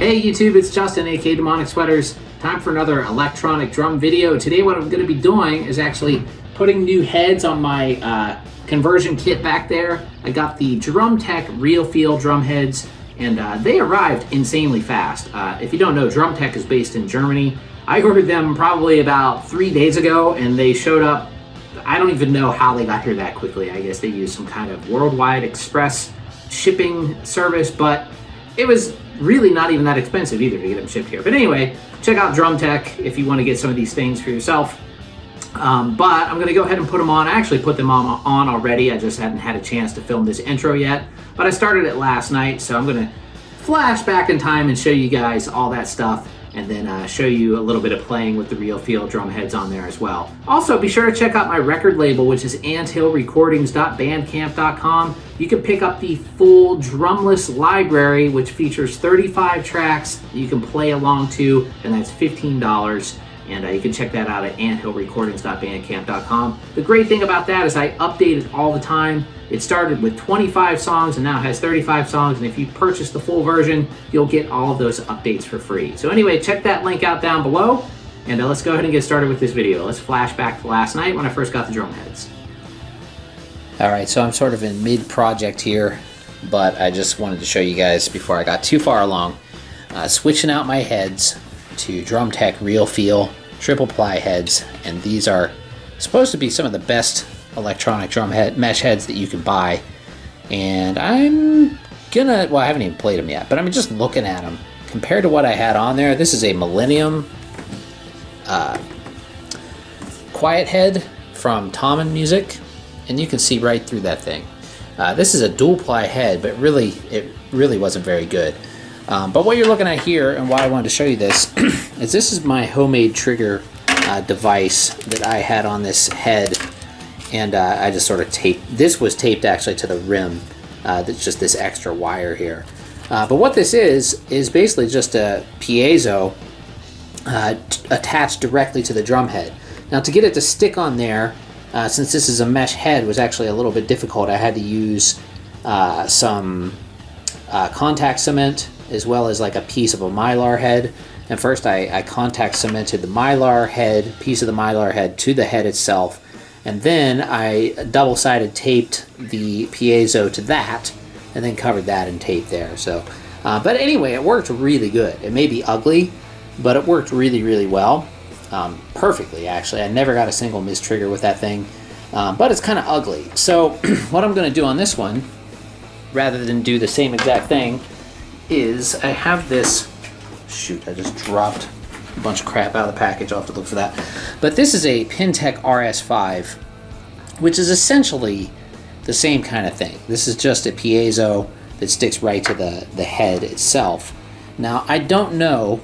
Hey YouTube, it's Justin, aka Demonic Sweaters. Time for another electronic drum video. Today what I'm going to be doing is actually putting new heads on my conversion kit back there. I got the Drum-Tec Real Feel drum heads, and they arrived insanely fast. If you don't know, Drum-Tec is based in Germany. I ordered them probably about 3 days ago, and they showed up. I don't even know how they got here that quickly. I guess they used some kind of worldwide express shipping service, but it was really not even that expensive either to get them shipped here. But anyway, check out Drum-Tec if you want to get some of these things for yourself. But I'm going to go ahead and put them on. I actually put them on already. I just hadn't had a chance to film this intro yet. But I started it last night, so I'm going to flash back in time and show you guys all that stuff, and then show you a little bit of playing with the Real Feel drum heads on there as well. Also, be sure to check out my record label, which is anthillrecordings.bandcamp.com. You can pick up the full drumless library, which features 35 tracks you can play along to, and that's $15. And you can check that out at anthillrecordings.bandcamp.com. The great thing about that is I update it all the time. It started with 25 songs and now has 35 songs, and if you purchase the full version, you'll get all of those updates for free. So anyway, check that link out down below, and let's go ahead and get started with this video. Let's flash back to last night when I first got the drum heads. Alright, so I'm sort of in mid-project here, but I just wanted to show you guys before I got too far along, switching out my heads to Drum-Tec Real Feel triple ply heads, and these are supposed to be some of the best electronic drum mesh heads that you can buy. And I'm gonna, well, I haven't even played them yet, but I'm just looking at them compared to what I had on there. This is a Millennium quiet head from Tommen Music, and you can see right through that thing. This is a dual ply head, but it really wasn't very good. But what you're looking at here, and why I wanted to show you this, is this is my homemade trigger device that I had on this head, and I just sort of taped. This was taped actually to the rim. That's just this extra wire here. But what this is basically just a piezo attached directly to the drum head. Now to get it to stick on there, since this is a mesh head, was actually a little bit difficult. I had to use some contact cement, as well as like a piece of a mylar head. And first I contact cemented the mylar head, piece of the mylar head, to the head itself, and then I double-sided taped the piezo to that, and then covered that in tape there. So but anyway, it worked really good. It may be ugly, but it worked really well, perfectly actually. I never got a single mistrigger with that thing, but it's kind of ugly. So what I'm going to do on this one, rather than do the same exact thing, is I have this, shoot, I just dropped a bunch of crap out of the package. I'll have to look for that. But this is a Pintech RS5, which is essentially the same kind of thing. This is just a piezo that sticks right to the head itself. Now, I don't know,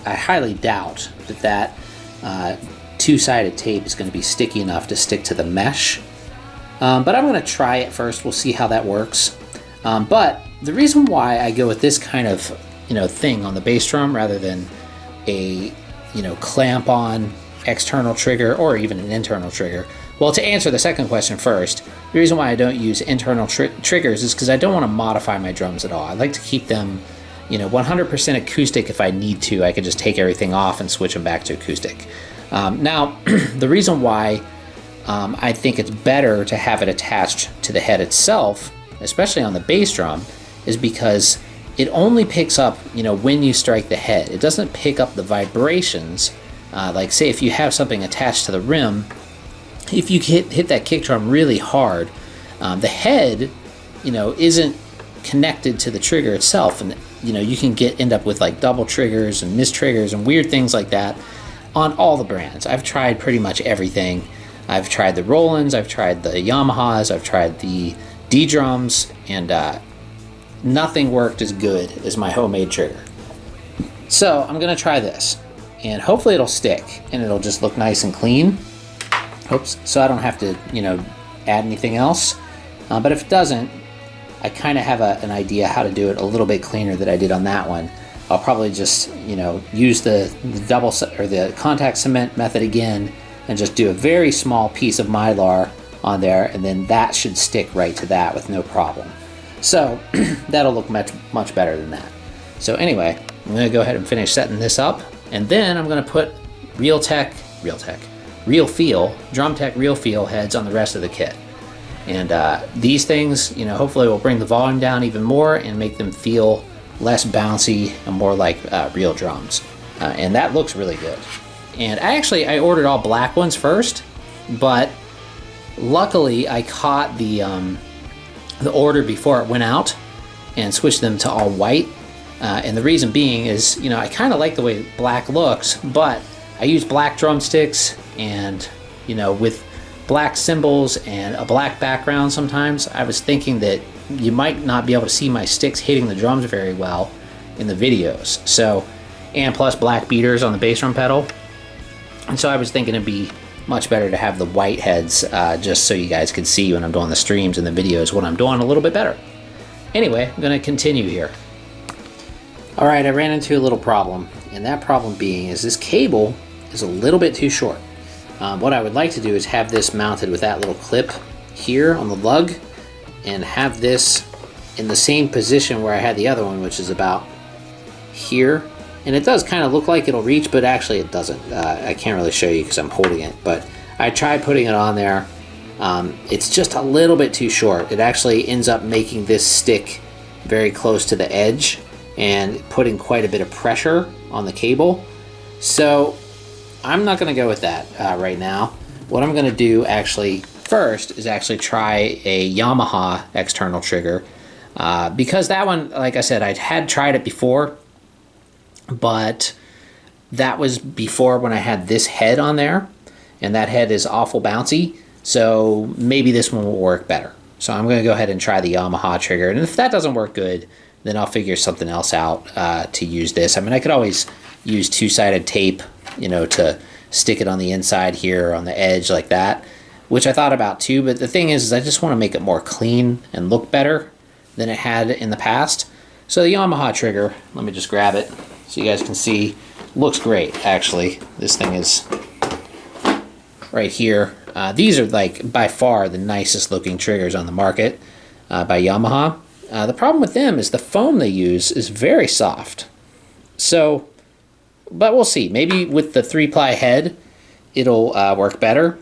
I highly doubt that two-sided tape is going to be sticky enough to stick to the mesh. But I'm going to try it first. We'll see how that works. But the reason why I go with this kind of, thing on the bass drum rather than a, clamp-on external trigger or even an internal trigger. Well, to answer the second question first, the reason why I don't use internal triggers is because I don't want to modify my drums at all. I like to keep them, 100% acoustic. If I need to, I could just take everything off and switch them back to acoustic. Now, the reason why I think it's better to have it attached to the head itself, especially on the bass drum, is because it only picks up, when you strike the head. It doesn't pick up the vibrations. Like say if you have something attached to the rim, if you hit that kick drum really hard, the head, isn't connected to the trigger itself, and you can end up with like double triggers and mistriggers and weird things like that on all the brands. I've tried pretty much everything. I've tried the Rolands, I've tried the Yamahas, I've tried the D-drums, and nothing worked as good as my homemade trigger. So I'm going to try this, and hopefully it'll stick, and it'll just look nice and clean. Oops, so I don't have to, add anything else. But if it doesn't, I kind of have an idea how to do it a little bit cleaner than I did on that one. I'll probably just, use the the contact cement method again, and just do a very small piece of mylar on there, and then that should stick right to that with no problem. So that'll look much better than that. So anyway, I'm gonna go ahead and finish setting this up, and then I'm gonna put Real Feel Drum-Tec Real Feel heads on the rest of the kit. And these things, you know, hopefully will bring the volume down even more and make them feel less bouncy and more like real drums. And that looks really good. And I ordered all black ones first, but luckily I caught the order before it went out and switched them to all white. And the reason being is, you know, I kind of like the way black looks, but I use black drumsticks, and, you know, with black cymbals and a black background sometimes, I was thinking that you might not be able to see my sticks hitting the drums very well in the videos. So, and plus black beaters on the bass drum pedal. And so I was thinking it'd be much better to have the white heads just so you guys could see when I'm doing the streams and the videos what I'm doing a little bit better. Anyway, I'm going to continue here. All right, I ran into a little problem, and that problem being is this cable is a little bit too short. What I would like to do is have this mounted with that little clip here on the lug, and have this in the same position where I had the other one, which is about here. And it does kind of look like it'll reach, but actually it doesn't. I can't really show you because I'm holding it, but I tried putting it on there. It's just a little bit too short. It actually ends up making this stick very close to the edge and putting quite a bit of pressure on the cable. So I'm not going to go with that right now. What I'm going to do actually first is actually try a Yamaha external trigger, because that one, like I said, I had tried it before, but that was before when I had this head on there, and that head is awful bouncy, so maybe this one will work better. So I'm going to go ahead and try the Yamaha trigger, and if that doesn't work good, then I'll figure something else out to use this. I mean, I could always use two-sided tape, you know, to stick it on the inside here on the edge like that, which I thought about too, but the thing is I just want to make it more clean and look better than it had in the past. So the Yamaha trigger, let me just grab it so you guys can see, looks great actually. This thing is right here. These are like by far the nicest looking triggers on the market by Yamaha. The problem with them is the foam they use is very soft. So, but we'll see. Maybe with the 3-ply head, it'll work better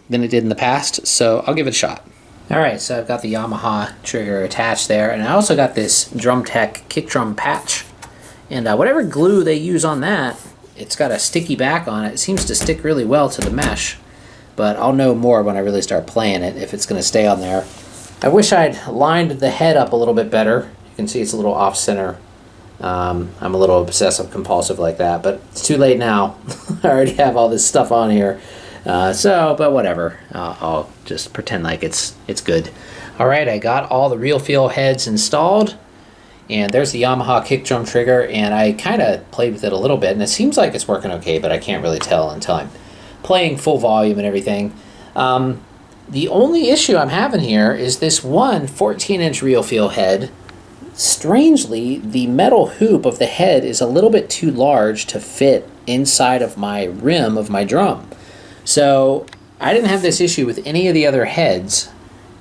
than it did in the past. So I'll give it a shot. All right, so I've got the Yamaha trigger attached there, and I also got this Drum-Tec kick drum patch. And whatever glue they use on that, it's got a sticky back on it. It seems to stick really well to the mesh, but I'll know more when I really start playing it if it's going to stay on there. I wish I'd lined the head up a little bit better. You can see it's a little off center. I'm a little obsessive compulsive like that, but it's too late now. I already have all this stuff on here. But whatever. I'll just pretend like it's good. All right, I got all the Real Feel heads installed, and there's the Yamaha kick drum trigger, and I kind of played with it a little bit, and it seems like it's working okay, but I can't really tell until I'm playing full volume and everything. The only issue I'm having here is this one 14-inch Real Feel head. Strangely, the metal hoop of the head is a little bit too large to fit inside of my rim of my drum. So I didn't have this issue with any of the other heads,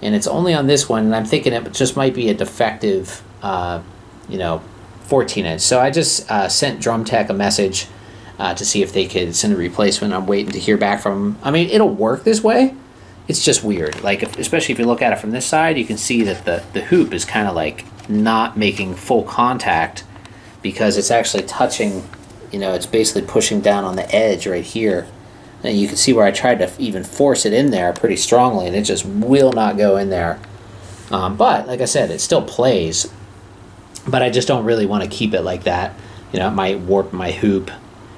and it's only on this one, and I'm thinking it just might be a defective, 14-inch. So I just sent Drum-Tec a message to see if they could send a replacement. I'm waiting to hear back from them. I mean, it'll work this way. It's just weird. Like, especially if you look at it from this side, you can see that the hoop is kind of like not making full contact because it's actually touching, it's basically pushing down on the edge right here. And you can see where I tried to even force it in there pretty strongly, and it just will not go in there. But like I said, it still plays, but I just don't really want to keep it like that. It might warp my hoop,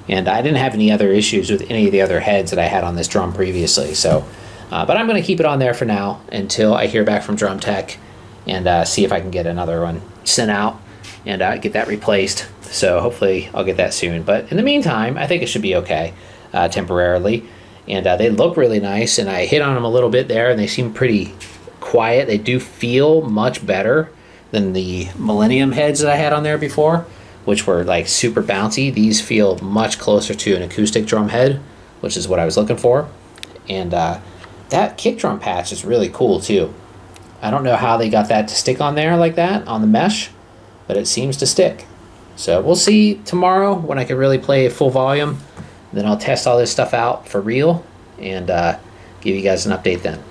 and I didn't have any other issues with any of the other heads that I had on this drum previously. So, but I'm going to keep it on there for now until I hear back from Drum-Tec and see if I can get another one sent out and get that replaced. So hopefully I'll get that soon. But in the meantime, I think it should be okay temporarily. And they look really nice, and I hit on them a little bit there, and they seem pretty quiet. They do feel much better than the Millennium heads that I had on there before, which were like super bouncy. These feel much closer to an acoustic drum head, which is what I was looking for. And that kick drum patch is really cool too. I don't know how they got that to stick on there like that on the mesh, but it seems to stick. So we'll see tomorrow when I can really play full volume. Then I'll test all this stuff out for real and give you guys an update then.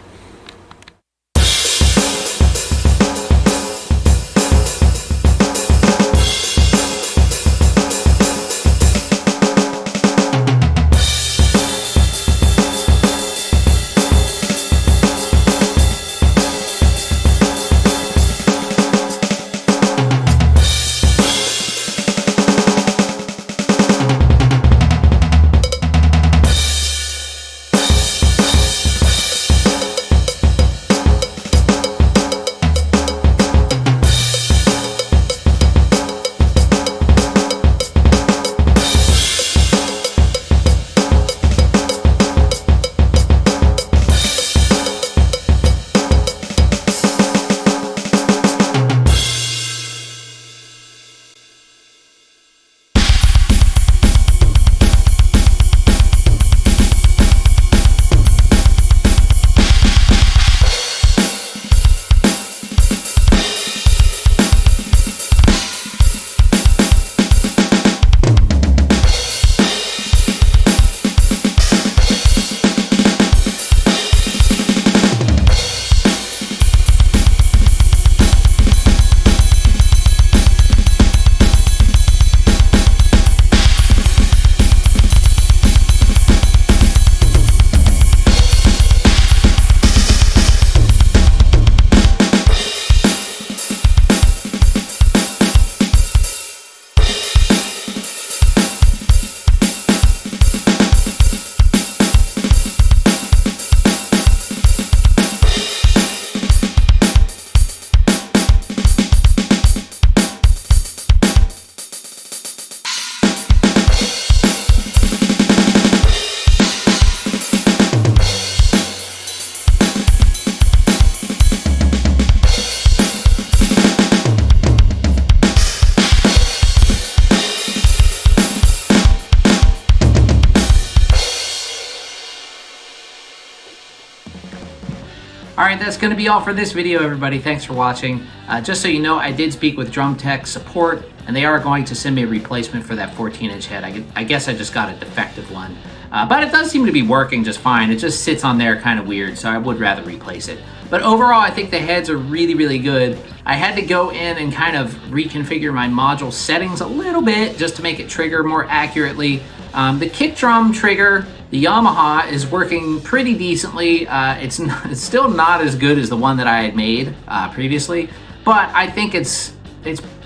Alright, that's going to be all for this video, everybody. Thanks for watching. Just so you know, I did speak with Drum-Tec support, and they are going to send me a replacement for that 14-inch head. I guess I just got a defective one. But it does seem to be working just fine. It just sits on there kind of weird, so I would rather replace it. But overall, I think the heads are really, really good. I had to go in and kind of reconfigure my module settings a little bit just to make it trigger more accurately. The kick drum trigger, the Yamaha, is working pretty decently. It's still not as good as the one that I had made previously, but I think it's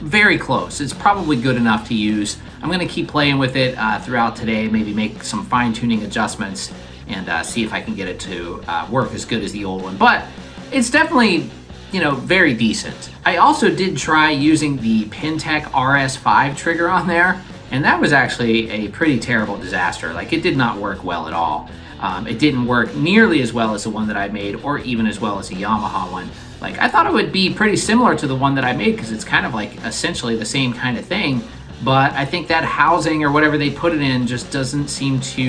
very close. It's probably good enough to use. I'm going to keep playing with it throughout today, maybe make some fine-tuning adjustments and see if I can get it to work as good as the old one. But it's definitely, you know, very decent. I also did try using the Pintech RS5 trigger on there, and that was actually a pretty terrible disaster. Like, it did not work well at all. It didn't work nearly as well as the one that I made, or even as well as the Yamaha one. Like, I thought it would be pretty similar to the one that I made because it's kind of like essentially the same kind of thing, but I think that housing or whatever they put it in just doesn't seem to,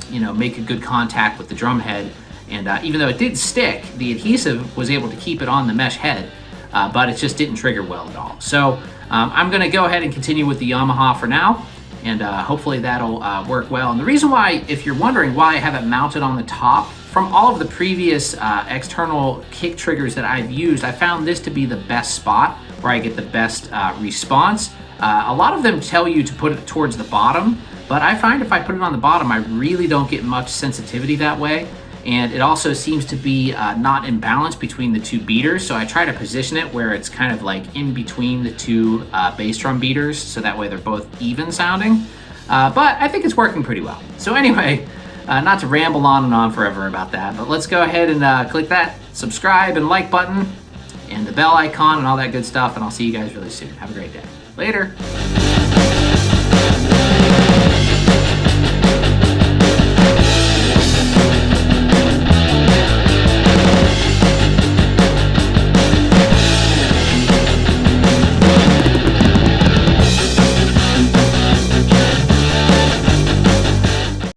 you know, make a good contact with the drum head. And even though it did stick, the adhesive was able to keep it on the mesh head, but it just didn't trigger well at all. So I'm going to go ahead and continue with the Yamaha for now, and hopefully that'll work well. And the reason why, if you're wondering why I have it mounted on the top, from all of the previous external kick triggers that I've used, I found this to be the best spot where I get the best response. A lot of them tell you to put it towards the bottom, but I find if I put it on the bottom, I really don't get much sensitivity that way. And it also seems to be not in balance between the two beaters, so I try to position it where it's kind of like in between the two bass drum beaters, so that way they're both even sounding. But I think it's working pretty well. So anyway, not to ramble on and on forever about that, but let's go ahead and click that subscribe and like button and the bell icon and all that good stuff, and I'll see you guys really soon. Have a great day. Later.